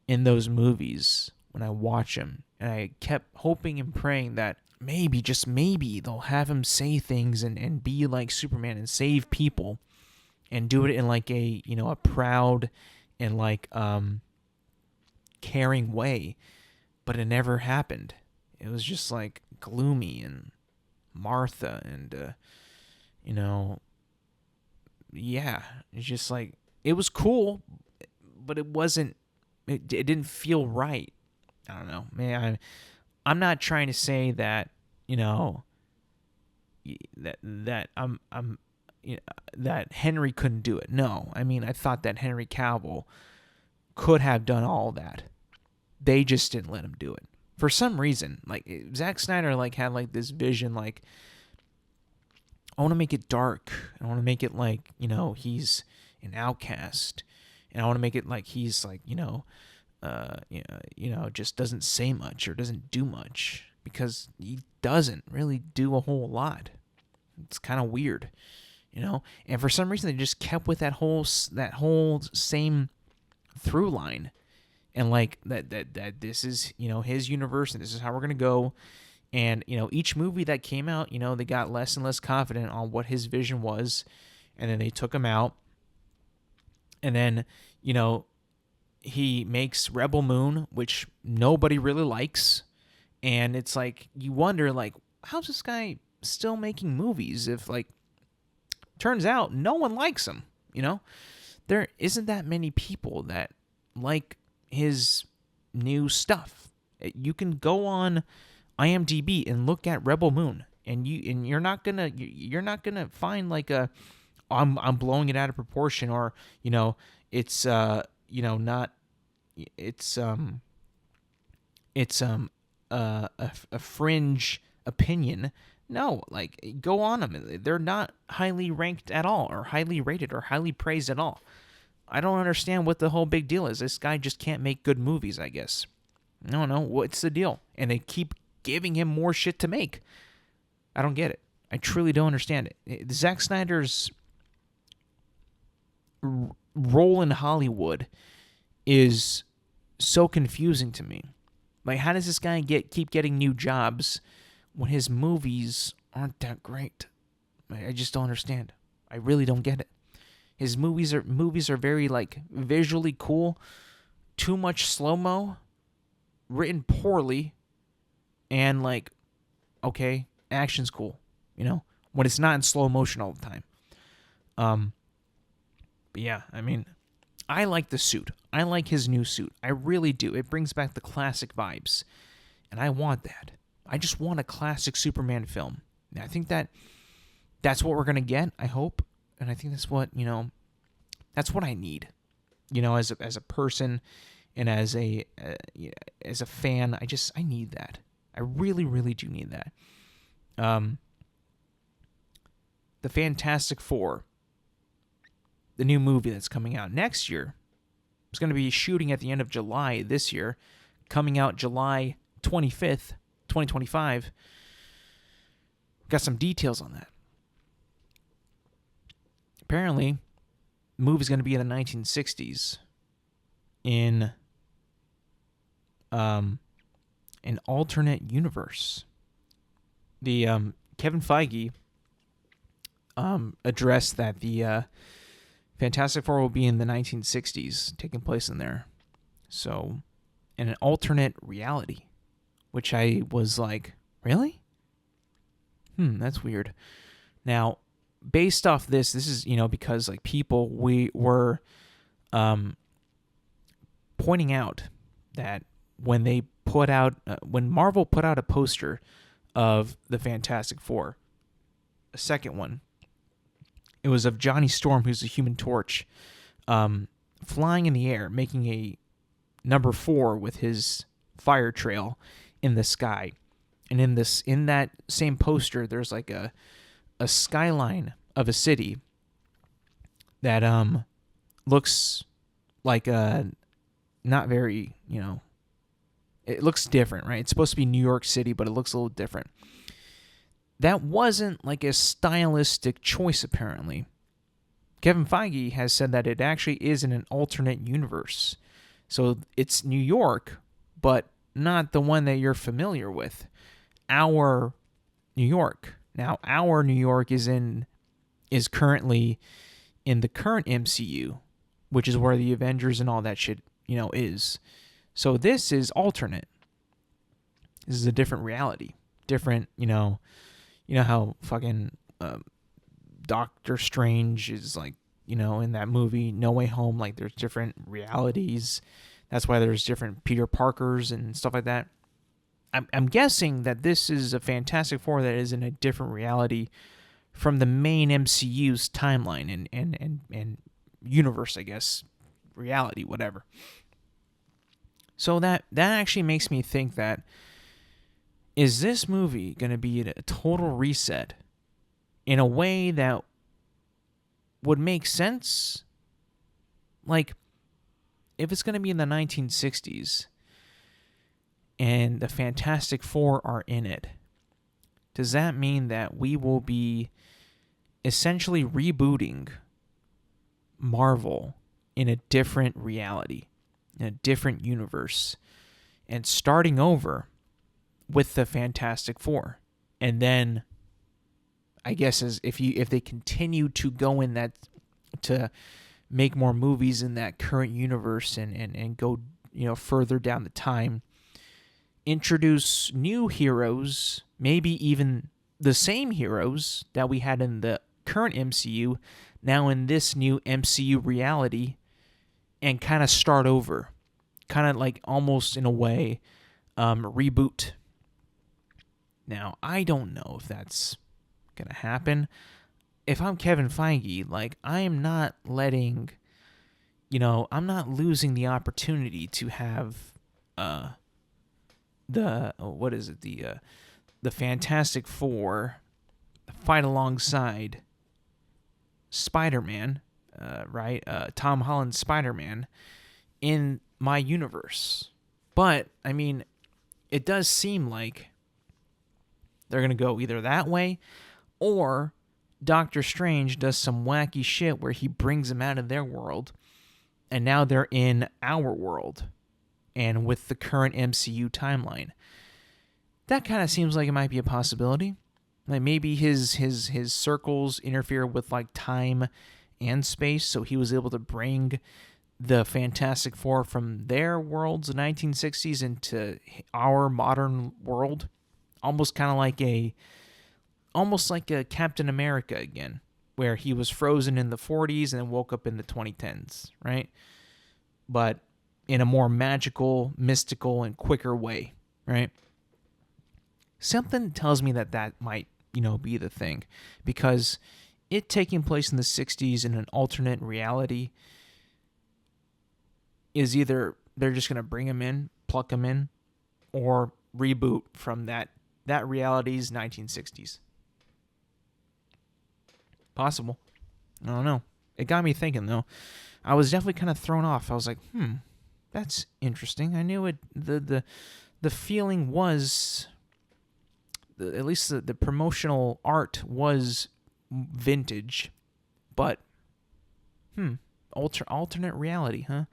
A: in those movies when I watch them. And I kept hoping and praying that maybe, just maybe, they'll have him say things and be like Superman and save people and do it in like a proud and like caring way. But it never happened. It was just like gloomy and Martha and yeah, it's just like, it was cool, but it didn't feel right. I don't know, man. I'm not trying to say that that I'm that Henry couldn't do it. No, I mean, I thought that Henry Cavill could have done all that. They just didn't let him do it. For some reason, like, Zack Snyder like had like this vision, like, I want to make it dark. I want to make it like, he's an outcast, and I want to make it like he's like, just doesn't say much or doesn't do much, because he doesn't really do a whole lot. It's kind of weird, you know. And for some reason, they just kept with that whole same through line, and like that this is, you know, his universe, and this is how we're gonna go. And, you know, each movie that came out, you know, they got less and less confident on what his vision was, and then they took him out. And then, you know, he makes Rebel Moon, which nobody really likes. And it's like, you wonder, like, how's this guy still making movies if, like, turns out no one likes him, you know? There isn't that many people that like his new stuff. You can go on IMDb and look at Rebel Moon, and you're not gonna find like a I'm blowing it out of proportion, or, you know, it's you know, not it's a fringe opinion. No, like, go on them. They're not highly ranked at all, or highly rated, or highly praised at all. I don't understand what the whole big deal is. This guy just can't make good movies, I guess. I don't know. What's the deal? And they keep giving him more shit to make. I don't get it. I truly don't understand it. Zack Snyder's role in Hollywood is so confusing to me. Like, how does this guy keep getting new jobs when his movies aren't that great? I just don't understand. I really don't get it. His movies are very, like, visually cool, too much slow-mo, written poorly, and, like, okay, action's cool, you know, when it's not in slow motion all the time. But yeah, I mean, I like the suit. I like his new suit. I really do. It brings back the classic vibes, and I want that. I just want a classic Superman film. And I think that's what we're gonna get, I hope, and I think that's what, you know, that's what I need, you know, as a person, and as a fan. I need that. I really, really do need that. The Fantastic Four, the new movie that's coming out next year, is going to be shooting at the end of July this year, coming out July 25th, 2025. Got some details on that. Apparently, the movie's going to be in the 1960s in an alternate universe. The Kevin Feige addressed that the Fantastic Four will be in the 1960s, taking place in there. So, in an alternate reality, which I was like, really? That's weird. Now, based off this is, you know, because, like, we were pointing out that when Marvel put out a poster of the Fantastic Four, a second one, it was of Johnny Storm, who's the Human Torch, flying in the air, making a number 4 with his fire trail in the sky. And in that same poster, there's like a skyline of a city that looks like a not very, you know, it looks different, right? It's supposed to be New York City, but it looks a little different. That wasn't like a stylistic choice, apparently. Kevin Feige has said that it actually is in an alternate universe. So it's New York, but not the one that you're familiar with. Our New York. Now, our New York is currently in the current MCU, which is where the Avengers and all that shit, you know, is. So this is alternate. This is a different reality. Different, you know how fucking Doctor Strange is, like, you know, in that movie No Way Home, like, there's different realities. That's why there's different Peter Parkers and stuff like that. I'm guessing that this is a Fantastic Four that is in a different reality from the main MCU's timeline and universe, I guess, reality, whatever. So that actually makes me think that, is this movie going to be a total reset in a way that would make sense? Like, if it's going to be in the 1960s and the Fantastic Four are in it, does that mean that we will be essentially rebooting Marvel in a different reality, in a different universe, and starting over with the Fantastic Four? And then I guess as if they continue to go in that, to make more movies in that current universe and go, further down the time, introduce new heroes, maybe even the same heroes that we had in the current MCU, now in this new MCU reality, and kind of start over. Kind of like almost in a way, reboot. Now, I don't know if that's going to happen. If I'm Kevin Feige, like, I am not letting, I'm not losing the opportunity to have the Fantastic Four fight alongside Spider-Man, right? Tom Holland's Spider-Man in my universe. But, I mean, it does seem like they're going to go either that way, or Doctor Strange does some wacky shit where he brings them out of their world, and now they're in our world, and with the current MCU timeline. That kind of seems like it might be a possibility. Like maybe his circles interfere with like time and space, so he was able to bring the Fantastic Four from their worlds, the 1960s, into our modern world, almost like a Captain America again, where he was frozen in the 40s and then woke up in the 2010s, right? But in a more magical, mystical, and quicker way, right? Something tells me that might, be the thing, because it taking place in the 60s in an alternate reality is either they're just going to bring him in, pluck him in, or reboot from that reality's 1960s. Possible. I don't know. It got me thinking, though. I was definitely kind of thrown off. I was like, that's interesting. I knew it. The feeling was, at least the promotional art was vintage, but alternate reality, huh?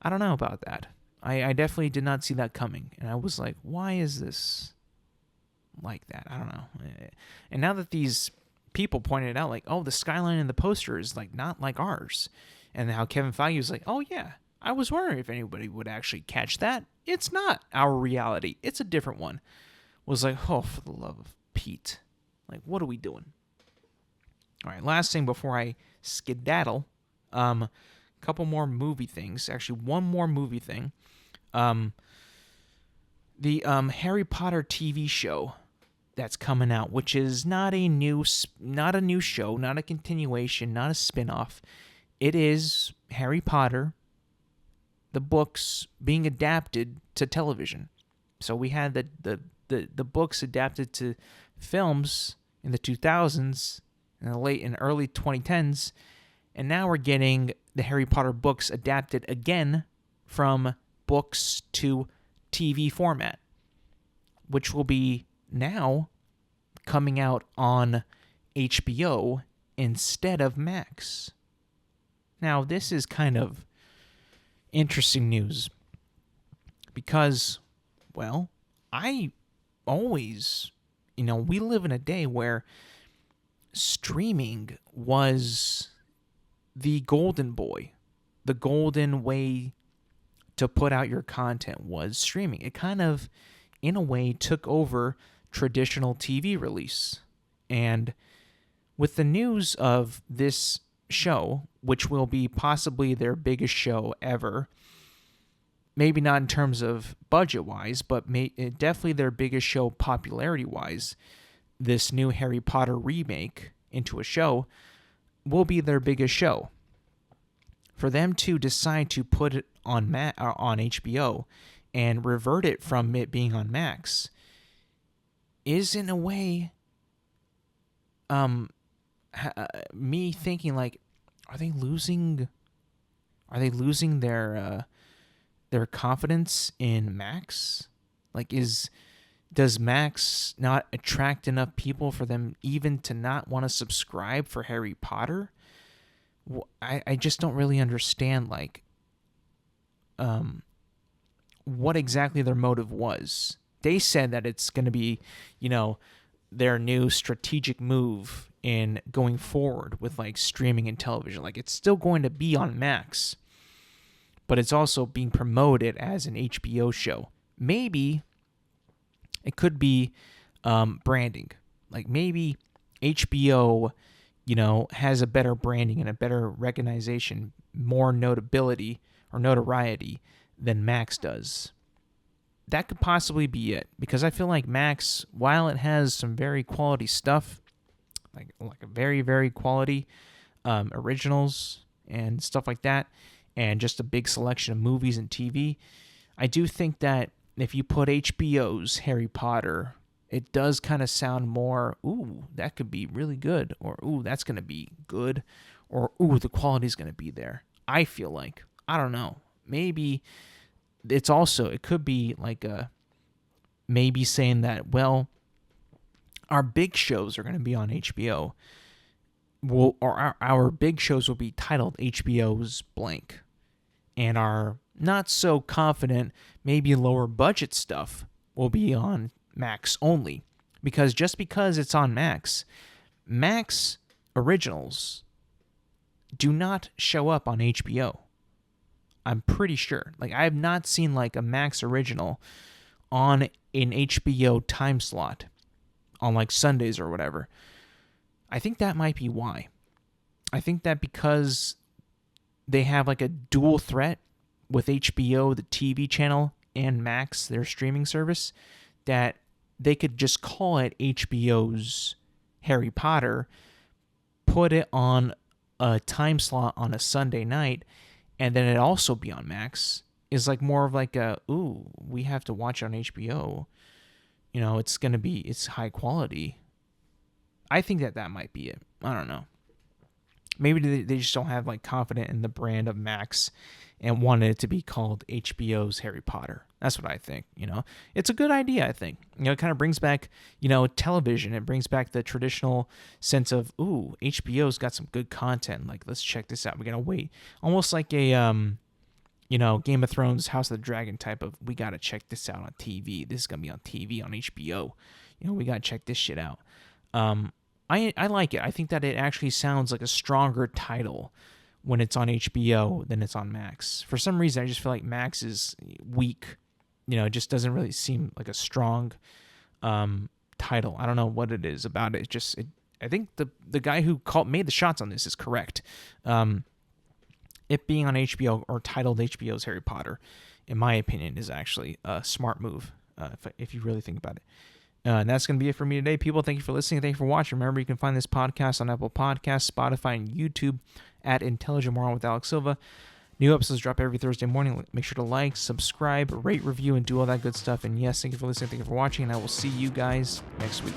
A: I don't know about that. I definitely did not see that coming, and I was like, why is this like that? I don't know. And now that these people pointed it out, like, oh, the skyline in the poster is like not like ours, and how Kevin Feige was like, oh yeah, I was wondering if anybody would actually catch that. It's not our reality. It's a different one. Was like, oh, for the love of Pete. Like, what are we doing? All right, last thing before I skedaddle. Couple more movie things. Actually, one more movie thing. The Harry Potter TV show that's coming out, which is not a new show, not a continuation, not a spin-off. It is Harry Potter, the books being adapted to television. So we had the books adapted to films in the 2000s, in the late and early 2010s, and now we're getting the Harry Potter books adapted again from books to TV format, which will be now coming out on HBO instead of Max. Now, this is kind of interesting news because, well, I always, we live in a day where streaming was the golden boy. The golden way to put out your content was streaming. It kind of, in a way, took over traditional TV release. And with the news of this show, which will be possibly their biggest show ever, maybe not in terms of budget-wise, but definitely their biggest show popularity-wise, this new Harry Potter remake into a show will be their biggest show. For them to decide to put it on HBO and revert it from it being on Max is, in a way, me thinking like, are they losing their confidence in Max? Like, does Max not attract enough people for them even to not want to subscribe for Harry Potter? I just don't really understand, like, what exactly their motive was. They said that it's going to be, their new strategic move in going forward with, like, streaming and television. Like, it's still going to be on Max, but it's also being promoted as an HBO show. Maybe it could be branding. Like, maybe HBO, has a better branding and a better recognition, more notability or notoriety than Max does. That could possibly be it, because I feel like Max, while it has some very quality stuff, like a very, very quality originals and stuff like that, and just a big selection of movies and TV, I do think that if you put HBO's Harry Potter, it does kind of sound more, ooh, that could be really good, or ooh, that's going to be good, or ooh, the quality's going to be there. I feel like, I don't know, maybe it could be like maybe saying that, well, our big shows are going to be on HBO. Our big shows will be titled HBO's blank. And our not so confident, maybe lower budget stuff will be on Max only. Because just because it's on Max originals do not show up on HBO. I'm pretty sure. Like, I have not seen like a Max original on an HBO time slot on like Sundays or whatever. I think that might be why. I think that because they have like a dual threat with HBO, the TV channel, and Max, their streaming service, that they could just call it HBO's Harry Potter, put it on a time slot on a Sunday night, and then it also be on Max, is like more of like a, ooh, we have to watch on HBO. It's high quality. I think that might be it. I don't know. Maybe they just don't have like confidence in the brand of Max and wanted it to be called HBO's Harry Potter. That's what I think. It's a good idea, I think. It kind of brings back, television. It brings back the traditional sense of, ooh, HBO's got some good content. Like, let's check this out. We're going to wait. Almost like a, Game of Thrones, House of the Dragon type of, we got to check this out on TV. This is going to be on TV on HBO. We got to check this shit out. I like it. I think that it actually sounds like a stronger title when it's on HBO than it's on Max. For some reason, I just feel like Max is weak. It just doesn't really seem like a strong title. I don't know what it is about it. I think the guy who made the shots on this is correct. It being on HBO or titled HBO's Harry Potter, in my opinion, is actually a smart move if you really think about it. And that's going to be it for me today, people. Thank you for listening. Thank you for watching. Remember, you can find this podcast on Apple Podcasts, Spotify, and YouTube at Intelligent Moron with Alex Silva. New episodes drop every Thursday morning. Make sure to like, subscribe, rate, review, and do all that good stuff. And yes, thank you for listening. Thank you for watching. And I will see you guys next week.